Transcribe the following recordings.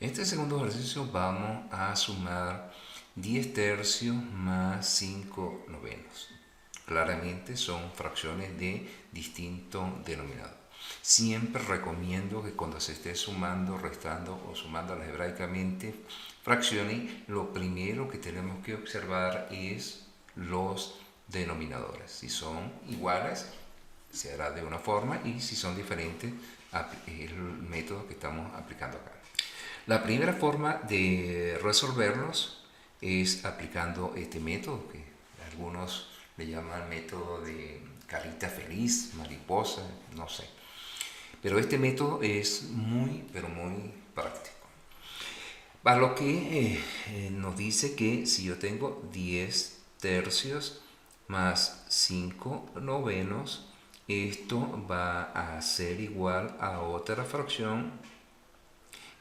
En este segundo ejercicio vamos a sumar 10 tercios más 5 novenos. Claramente son fracciones de distinto denominador. Siempre recomiendo que cuando se esté sumando, restando o sumando algebraicamente fracciones, lo primero que tenemos que observar es los denominadores. Si son iguales, se hará de una forma, y si son diferentes, es el método que estamos aplicando acá. La primera forma de resolverlos es aplicando este método que algunos le llaman método de carita feliz, mariposa, no sé. Pero este método es muy, pero muy práctico. A lo que nos dice que si yo tengo 10 tercios más 5 novenos, esto va a ser igual a otra fracción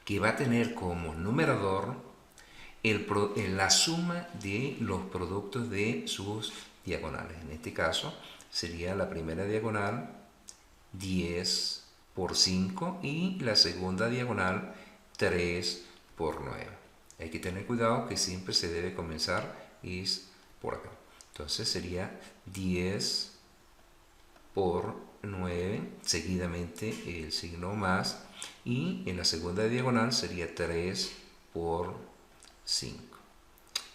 que va a tener como numerador la suma de los productos de sus diagonales. En este caso sería la primera diagonal 10 por 5 y la segunda diagonal 3 por 9. Hay que tener cuidado que siempre se debe comenzar es por acá. Entonces sería 10 por 9, seguidamente el signo más, y en la segunda diagonal sería 3 por 5.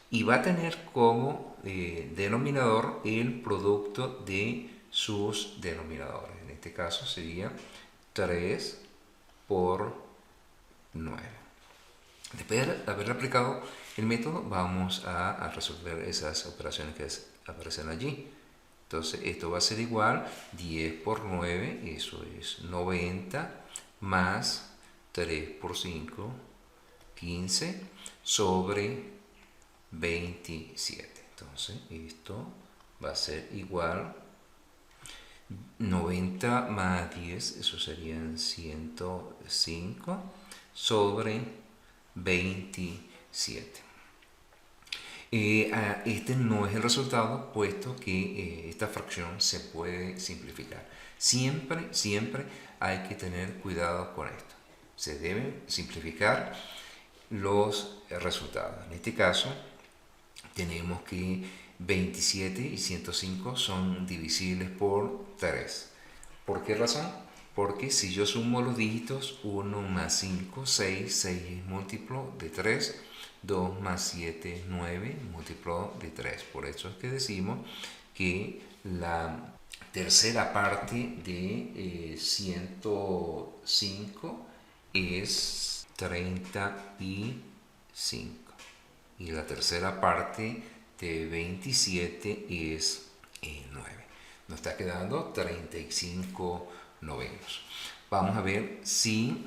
Y va a tener como denominador el producto de sus denominadores. En este caso sería 3 por 9. Después de haber aplicado el método, vamos a resolver esas operaciones que aparecen allí. Entonces esto va a ser igual 10 por 9, eso es 90, más 3 por 5, 15, sobre 27. Entonces esto va a ser igual 90 más 10, eso serían 105, sobre 27. Este no es el resultado, puesto que esta fracción se puede simplificar. Siempre hay que tener cuidado con esto. Se deben simplificar los resultados. En este caso, tenemos que 27 y 105 son divisibles por 3. ¿Por qué razón? Porque si yo sumo los dígitos, 1 más 5, 6, 6 es múltiplo de 3, 2 más 7, 9, múltiplo de 3. Por eso es que decimos que la tercera parte de 105 es 35. Y la tercera parte de 27 es 9. Nos está quedando 35 novenos. Vamos a ver si,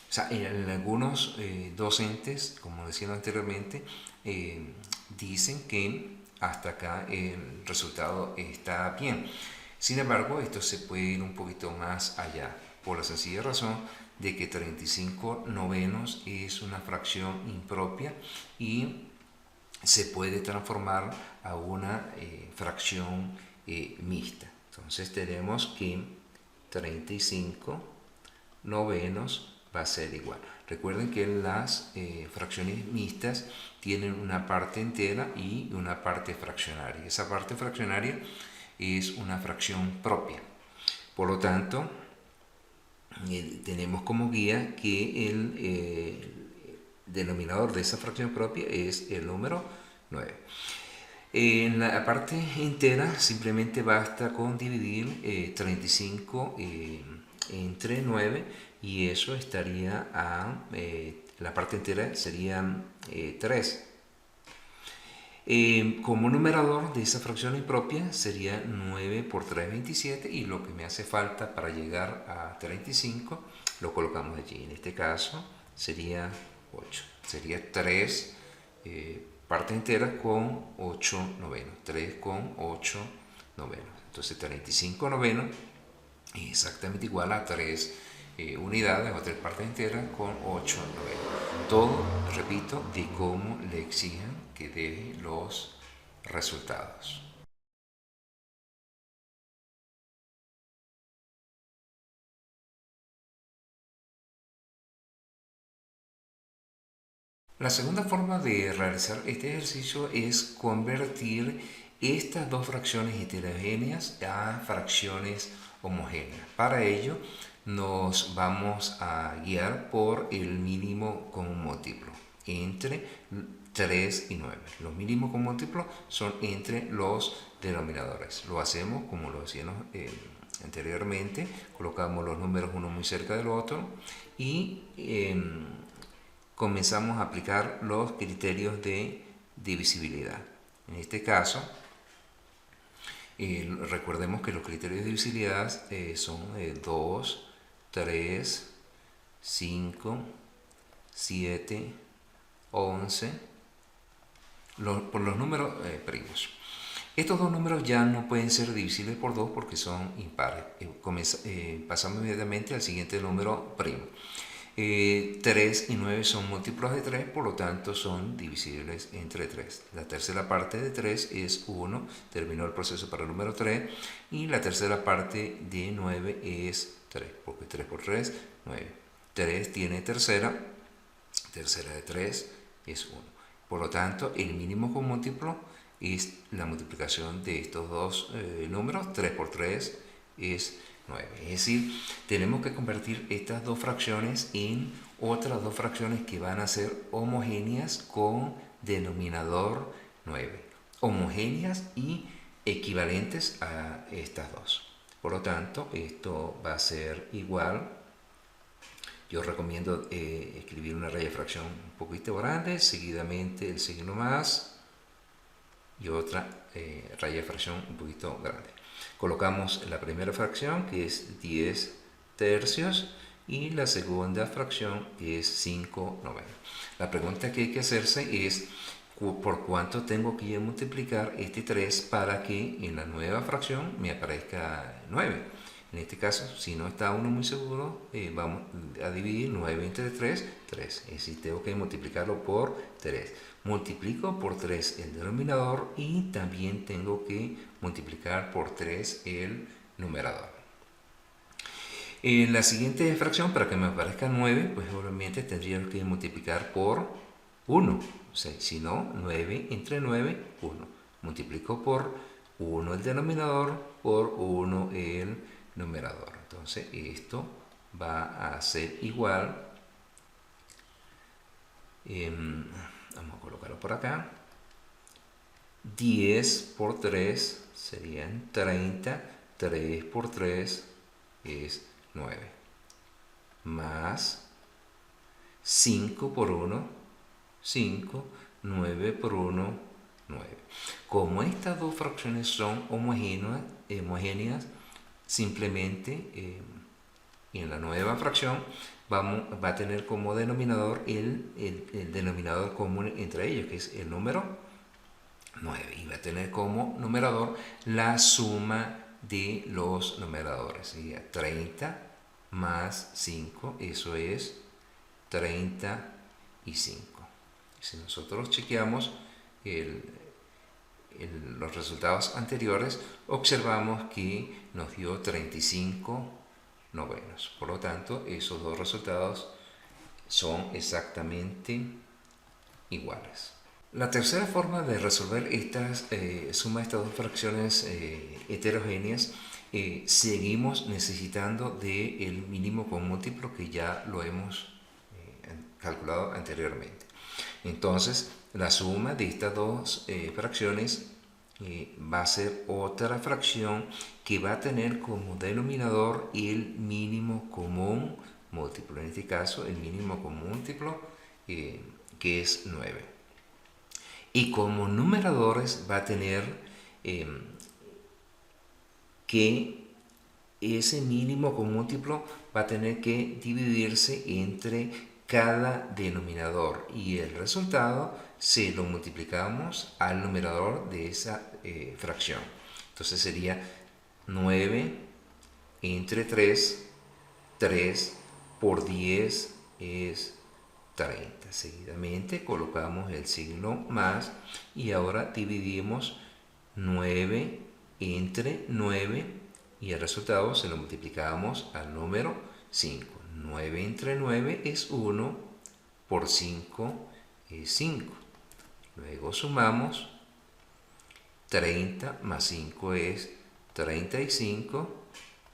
o sea, en algunos docentes, como decía anteriormente, dicen que hasta acá el resultado está bien. Sin embargo, esto se puede ir un poquito más allá, por la sencilla razón de que 35 novenos es una fracción impropia y se puede transformar a una fracción mixta. Entonces tenemos que 35 novenos va a ser igual. Recuerden que las fracciones mixtas tienen una parte entera y una parte fraccionaria. Esa parte fraccionaria es una fracción propia. Por lo tanto, tenemos como guía que el denominador de esa fracción propia es el número 9. En la parte entera simplemente basta con dividir 35 entre 9, y eso estaría la parte entera sería 3. Como numerador de esa fracción impropia sería 9 por 3, 27, y lo que me hace falta para llegar a 35 lo colocamos allí. En este caso sería 8. Sería 3 parte entera con 8 novenos. 3 con 8 novenos. Entonces 35 novenos es exactamente igual a 3 unidades o 3 partes enteras con 8 novenos. Todo, repito, de cómo le exijan que deje los resultados. La segunda forma de realizar este ejercicio es convertir estas dos fracciones heterogéneas a fracciones homogéneas. Para ello nos vamos a guiar por el mínimo común múltiplo entre 3 y 9. Los mínimos común múltiplos son entre los denominadores. Lo hacemos como lo hacíamos anteriormente, colocamos los números uno muy cerca del otro y comenzamos a aplicar los criterios de divisibilidad. En este caso, recordemos que los criterios de divisibilidad son 2, 3, 5, 7, 11, por los números primos. Estos dos números ya no pueden ser divisibles por 2 porque son impares. Pasamos inmediatamente al siguiente número primo. 3 y 9 son múltiplos de 3, por lo tanto son divisibles entre 3. La tercera parte de 3 es 1, terminó el proceso para el número 3, y la tercera parte de 9 es 3, porque 3 por 3, 9. 3 tiene tercera de 3 es 1. Por lo tanto, el mínimo común múltiplo es la multiplicación de estos dos números. 3 por 3 es 9. Es decir, tenemos que convertir estas dos fracciones en otras dos fracciones que van a ser homogéneas con denominador 9. Homogéneas y equivalentes a estas dos. Por lo tanto, esto va a ser igual. Yo recomiendo escribir una raya de fracción un poquito grande, seguidamente el signo más y otra raya de fracción un poquito grande. Colocamos la primera fracción, que es 10 tercios, y la segunda fracción, que es 5 novenos. La pregunta que hay que hacerse es por cuánto tengo que multiplicar este 3 para que en la nueva fracción me aparezca 9. En este caso, si no está uno muy seguro, vamos a dividir 9 entre 3, 3. Es decir, tengo que multiplicarlo por 3. Multiplico por 3 el denominador y también tengo que multiplicar por 3 el numerador. En la siguiente fracción, para que me aparezca 9, pues obviamente tendría que multiplicar por 1. O sea, si no, 9 entre 9, 1. Multiplico por 1 el denominador, por 1 el numerador. Entonces esto va a ser igual, vamos a colocarlo por acá, 10 por 3 serían 30, 3 por 3 es 9, más 5 por 1, 5, 9 por 1, 9. Como estas dos fracciones son homogéneas, simplemente en la nueva fracción va a tener como denominador el denominador común entre ellos, que es el número 9, y va a tener como numerador la suma de los numeradores. Sería 30 más 5, eso es 35. Si nosotros chequeamos los resultados anteriores, observamos que nos dio 35 novenos. Por lo tanto, esos dos resultados son exactamente iguales. La tercera forma de resolver estas suma de estas dos fracciones heterogéneas, seguimos necesitando del mínimo común múltiplo, que ya lo hemos calculado anteriormente. Entonces, la suma de estas dos fracciones va a ser otra fracción que va a tener como denominador el mínimo común múltiplo. En este caso, el mínimo común múltiplo, que es 9. Y como numeradores va a tener que ese mínimo común múltiplo va a tener que dividirse entre cada denominador, y el resultado se lo multiplicamos al numerador de esa fracción. Entonces sería 9 entre 3, 3 por 10 es 30. Seguidamente colocamos el signo más y ahora dividimos 9 entre 9 y el resultado se lo multiplicamos al número 5. 9 entre 9 es 1, por 5 es 5. Luego sumamos 30 más 5 es 35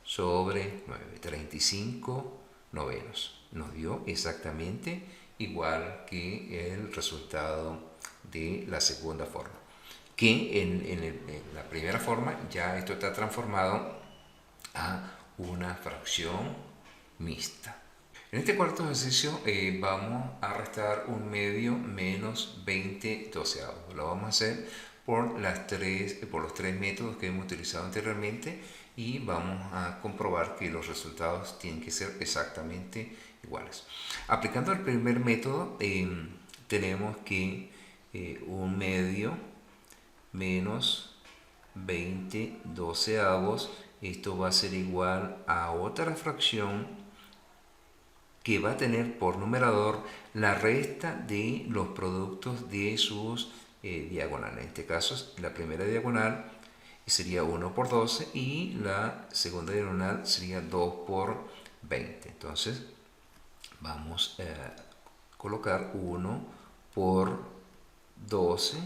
sobre 9, 35 novenos. Nos dio exactamente igual que el resultado de la segunda forma. Que en la primera forma ya esto está transformado a una fracción mixta. En este cuarto ejercicio vamos a restar 1/2 menos 20 doceavos. Lo vamos a hacer por los tres métodos que hemos utilizado anteriormente y vamos a comprobar que los resultados tienen que ser exactamente iguales. Aplicando el primer método tenemos que 1/2 menos 20 doceavos, esto va a ser igual a otra fracción que va a tener por numerador la resta de los productos de sus diagonales. En este caso, la primera diagonal sería 1 por 12 y la segunda diagonal sería 2 por 20. Entonces, vamos a colocar 1 por 12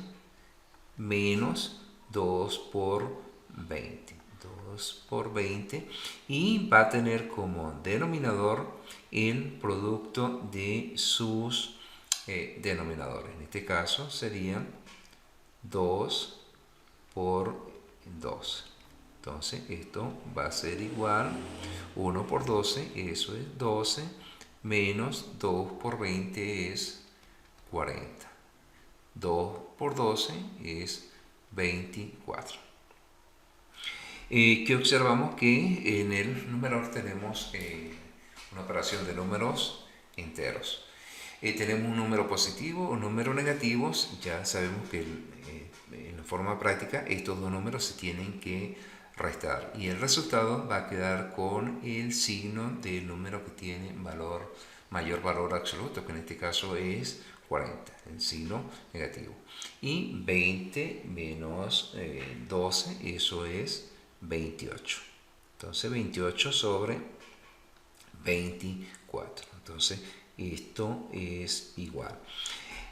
menos 2 por 20. 2 por 20 y va a tener como denominador el producto de sus denominadores. En este caso sería 2 por 12. Entonces esto va a ser igual 1 por 12, eso es 12, menos 2 por 20 es 40. 2 por 12 es 24. Que observamos que en el numerador tenemos una operación de números enteros. Tenemos un número positivo, un número negativo. Ya sabemos que en la forma práctica estos dos números se tienen que restar y el resultado va a quedar con el signo del número que tiene mayor valor absoluto, que en este caso es 40, el signo negativo. Y 20 menos 12, eso es 28. Entonces 28 sobre 24. Entonces esto es igual.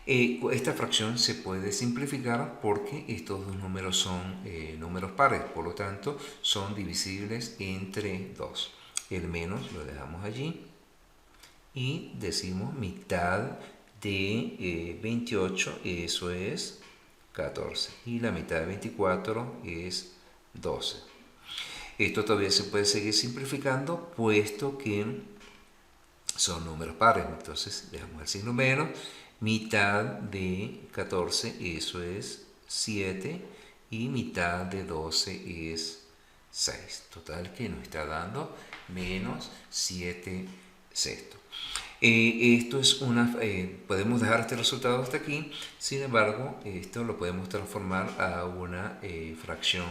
Esta fracción se puede simplificar porque estos dos números son números pares, por lo tanto son divisibles entre 2. El menos lo dejamos allí y decimos mitad de 28, eso es 14, y la mitad de 24 es 12. Esto todavía se puede seguir simplificando puesto que son números pares, entonces dejamos el signo menos, mitad de 14, eso es 7, y mitad de 12 es 6. Total que nos está dando menos 7 sextos. Esto es podemos dejar este resultado hasta aquí, sin embargo, esto lo podemos transformar a una fracción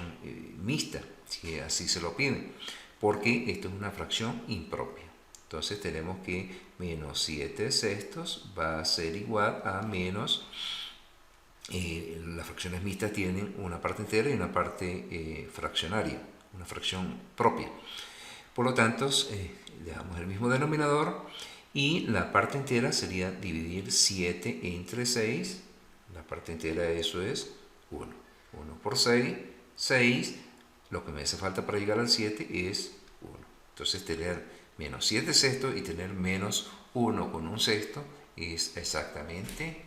mixta, si así se lo piden, porque esto es una fracción impropia. Entonces tenemos que menos 7 sextos va a ser igual a menos, las fracciones mixtas tienen una parte entera y una parte fraccionaria, una fracción propia. Por lo tanto, dejamos el mismo denominador y la parte entera sería dividir 7 entre 6. La parte entera de eso es 1. 1 por 6, 6. Lo que me hace falta para llegar al 7 es 1. Entonces tener menos 7 sextos y tener menos 1 con un sexto es exactamente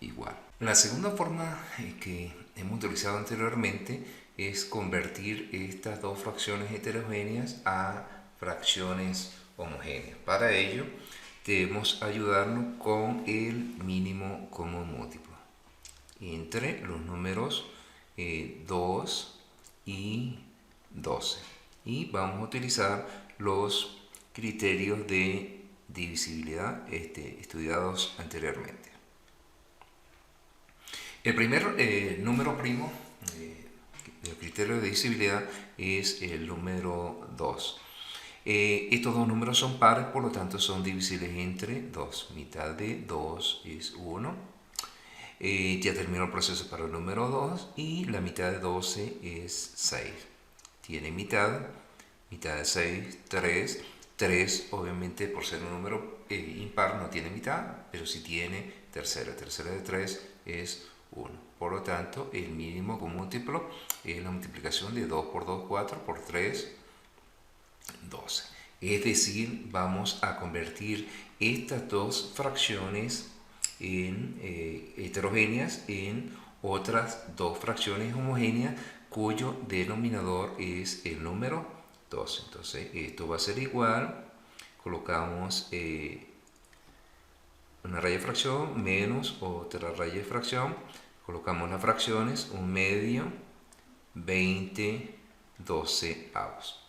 igual. La segunda forma que hemos utilizado anteriormente es convertir estas dos fracciones heterogéneas a fracciones homogéneas. Para ello debemos ayudarnos con el mínimo común múltiplo entre los números 2 y 12, y vamos a utilizar los criterios de divisibilidad estudiados anteriormente. El primer número primo del criterio de divisibilidad es el número 2. Estos dos números son pares, por lo tanto son divisibles entre 2. Mitad de 2 es 1. Ya terminó el proceso para el número 2 y la mitad de 12 es 6. Tiene mitad de 6, 3 3, obviamente, por ser un número impar, no tiene mitad, pero sí tiene tercera. Tercera de 3 es 1. Por lo tanto, el mínimo con múltiplo es la multiplicación de 2 por 2, 4, por 3, 12. Es decir, vamos a convertir estas dos fracciones heterogéneas en otras dos fracciones homogéneas cuyo denominador es el número 12. Entonces esto va a ser igual, colocamos una raya de fracción menos otra raya de fracción, colocamos las fracciones, 1/2, 20, 12avos.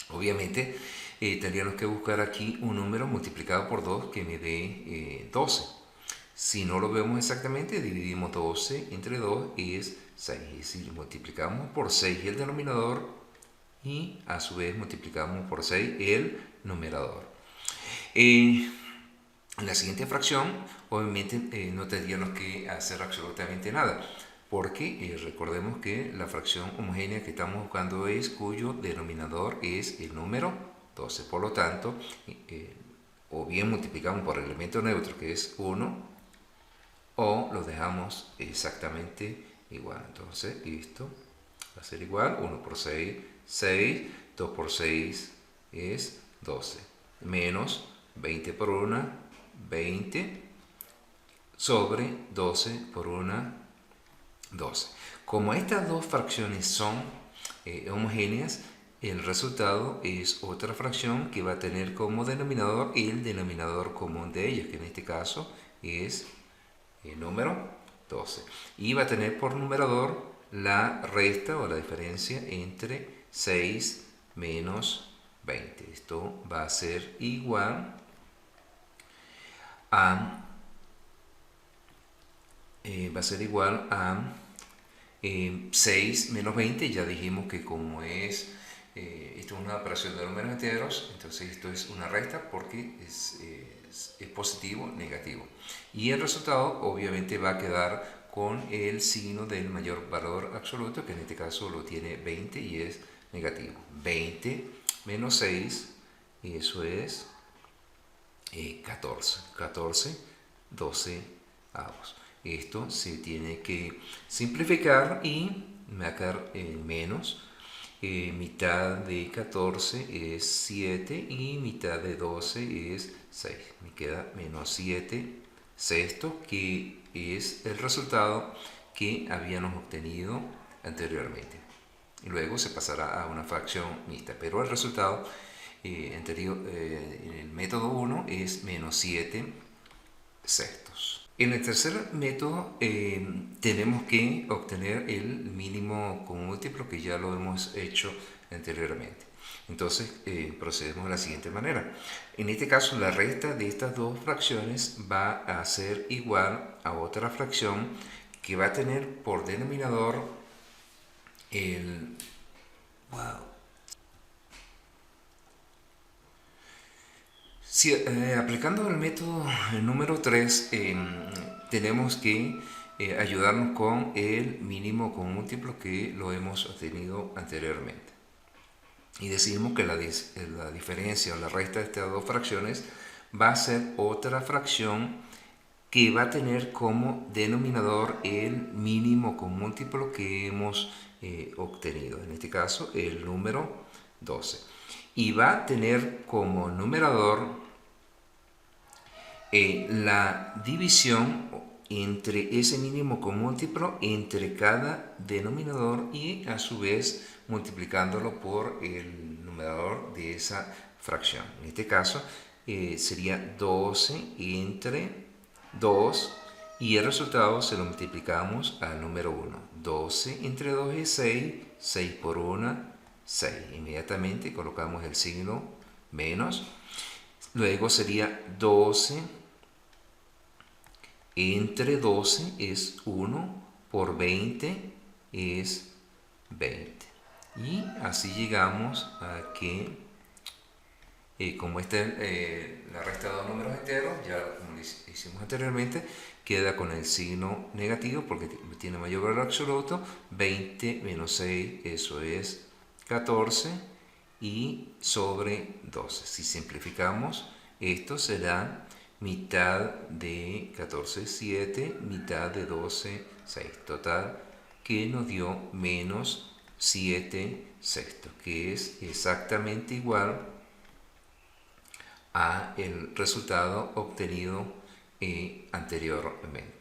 Obviamente tendríamos que buscar aquí un número multiplicado por 2 que me dé 12. Si no lo vemos exactamente, dividimos 12 entre 2 y es 6. Es decir, multiplicamos por 6 el denominador y a su vez multiplicamos por 6 el numerador. En la siguiente fracción, obviamente no tendríamos que hacer absolutamente nada, porque recordemos que la fracción homogénea que estamos buscando es cuyo denominador es el número 12. Por lo tanto, o bien multiplicamos por el elemento neutro que es 1, o lo dejamos exactamente igual. Entonces esto va a ser igual, 1 por 6, 6, 2 por 6 es 12, menos 20 por 1, 20, sobre 12 por 1, 12. Como estas dos fracciones son homogéneas, el resultado es otra fracción que va a tener como denominador el denominador común de ellas, que en este caso es el número 12. Y va a tener por numerador la resta o la diferencia entre 6 menos 20. Esto va a ser igual a 6 menos 20. Ya dijimos que como esto es una operación de números enteros, entonces esto es una resta porque es positivo, negativo. Y el resultado obviamente va a quedar con el signo del mayor valor absoluto, que en este caso lo tiene 20 y es negativo. 20 menos 6, y eso es 14. 14, 12avos. Esto se tiene que simplificar y marcar menos. Mitad de 14 es 7 y mitad de 12 es 6. Me queda menos 7 sextos, que es el resultado que habíamos obtenido anteriormente. Luego se pasará a una fracción mixta, pero el resultado anterior en el método 1 es menos 7 sextos. En el tercer método tenemos que obtener el mínimo común múltiplo, que ya lo hemos hecho anteriormente. Entonces procedemos de la siguiente manera. En este caso, la resta de estas dos fracciones va a ser igual a otra fracción que va a tener por denominador el... Si, aplicando el método número 3, tenemos que ayudarnos con el mínimo común múltiplo que lo hemos obtenido anteriormente. Y decidimos que la diferencia o la resta de estas dos fracciones va a ser otra fracción que va a tener como denominador el mínimo común múltiplo que hemos obtenido. En este caso, el número 12. Y va a tener como numerador la división entre ese mínimo común múltiplo entre cada denominador y a su vez multiplicándolo por el numerador de esa fracción. En este caso sería 12 entre 2 y el resultado se lo multiplicamos al número 1. 12 entre 2 es 6, 6 por 1, 6. Inmediatamente colocamos el signo menos. Luego sería 12 entre 12 es 1 por 20 es 20. Y así llegamos a que, como la resta de dos números enteros, ya como hicimos anteriormente, queda con el signo negativo porque tiene mayor valor absoluto. 20 menos 6, eso es 14. y sobre 12. Si simplificamos, esto será mitad de 14, 7, mitad de 12, 6. Total, que nos dio menos 7 sextos, que es exactamente igual a el resultado obtenido anteriormente.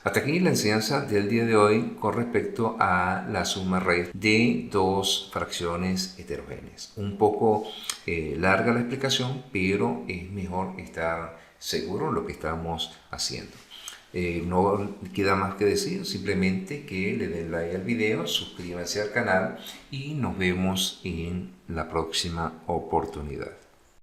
Hasta aquí la enseñanza del día de hoy con respecto a la suma raíz de dos fracciones heterogéneas. Un poco larga la explicación, pero es mejor estar seguro de lo que estamos haciendo. No queda más que decir, simplemente que le den like al video, suscríbanse al canal y nos vemos en la próxima oportunidad.